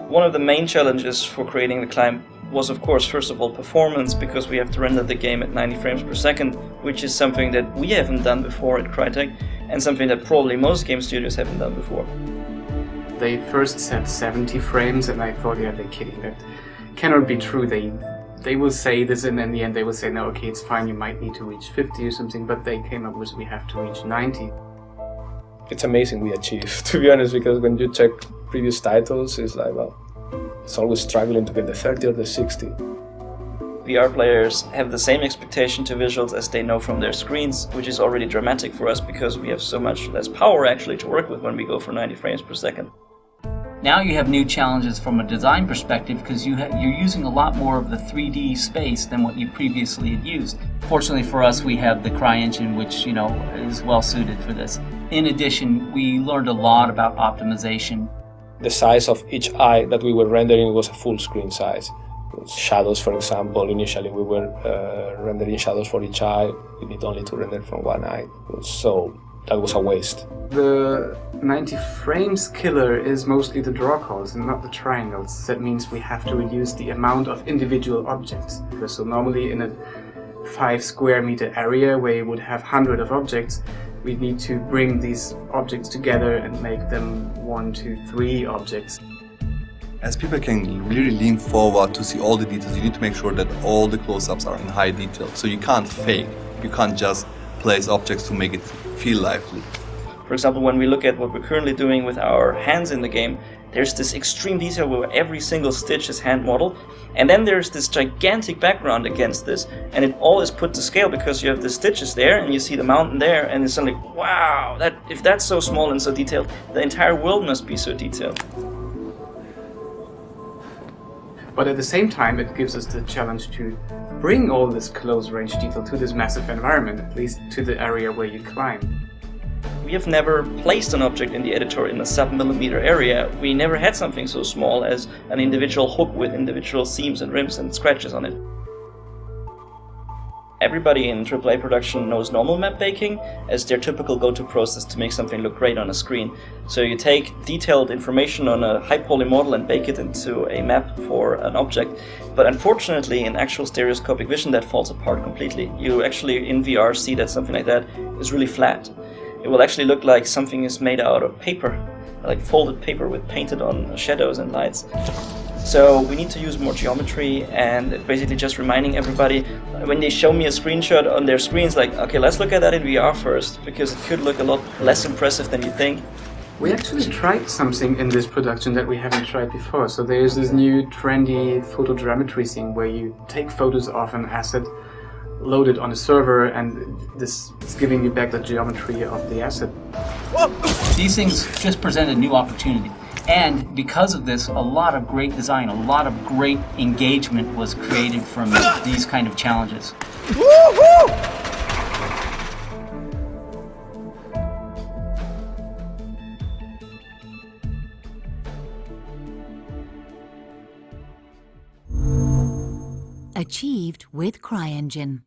One of the main challenges for creating the climb was, of course, first of all, performance, because we have to render the game at 90 frames per second, which is something that we haven't done before at Crytek, and something that probably most game studios haven't done before. They first said 70 frames, and I thought, yeah, they're kidding. That cannot be true. They will say this, and in the end they will say, no, okay, it's fine, you might need to reach 50 or something, but they came up with, we have to reach 90. It's amazing we achieved, to be honest, because when you check previous titles, it's like, well, it's always struggling to get the 30 or the 60. VR players have the same expectation to visuals as they know from their screens, which is already dramatic for us because we have so much less power actually to work with when we go for 90 frames per second. Now you have new challenges from a design perspective because you're using a lot more of the 3D space than what you previously had used. Fortunately for us, we have the CryEngine, which is well suited for this. In addition, we learned a lot about optimization. The size of each eye that we were rendering was a full screen size. Shadows, for example, initially we were rendering shadows for each eye. We need only to render from one eye. So that was a waste. The 90 frames killer is mostly the draw calls and not the triangles. That means we have to reduce the amount of individual objects. So normally in a 5 square meter area where you would have 100 of objects, we need to bring these objects together and make them 1, 2, 3 objects. As people can really lean forward to see all the details, you need to make sure that all the close-ups are in high detail. So you can't fake. You can't just place objects to make it feel lively. For example, when we look at what we're currently doing with our hands in the game, there's this extreme detail where every single stitch is hand modeled, and then there's this gigantic background against this, and it all is put to scale because you have the stitches there and you see the mountain there, and it's suddenly, wow, if that's so small and so detailed, the entire world must be so detailed. But at the same time, it gives us the challenge to bring all this close-range detail to this massive environment, at least to the area where you climb. We have never placed an object in the editor in a sub-millimeter area. We never had something so small as an individual hook with individual seams and rims and scratches on it. Everybody in AAA production knows normal map baking as their typical go-to process to make something look great on a screen. So you take detailed information on a high poly model and bake it into a map for an object. But unfortunately, in actual stereoscopic vision, that falls apart completely. You actually, in VR, see that something like that is really flat. It will actually look like something is made out of paper, like folded paper with painted on shadows and lights. So we need to use more geometry, and basically just reminding everybody, when they show me a screenshot on their screens, like, okay, let's look at that in VR first, because it could look a lot less impressive than you think. We actually tried something in this production that we haven't tried before. So there's this new trendy photogrammetry thing where you take photos of an asset, load it on a server, and this is giving you back the geometry of the asset. These things just present a new opportunity. And because of this, a lot of great design, a lot of great engagement was created from these kind of challenges. Achieved with CryEngine.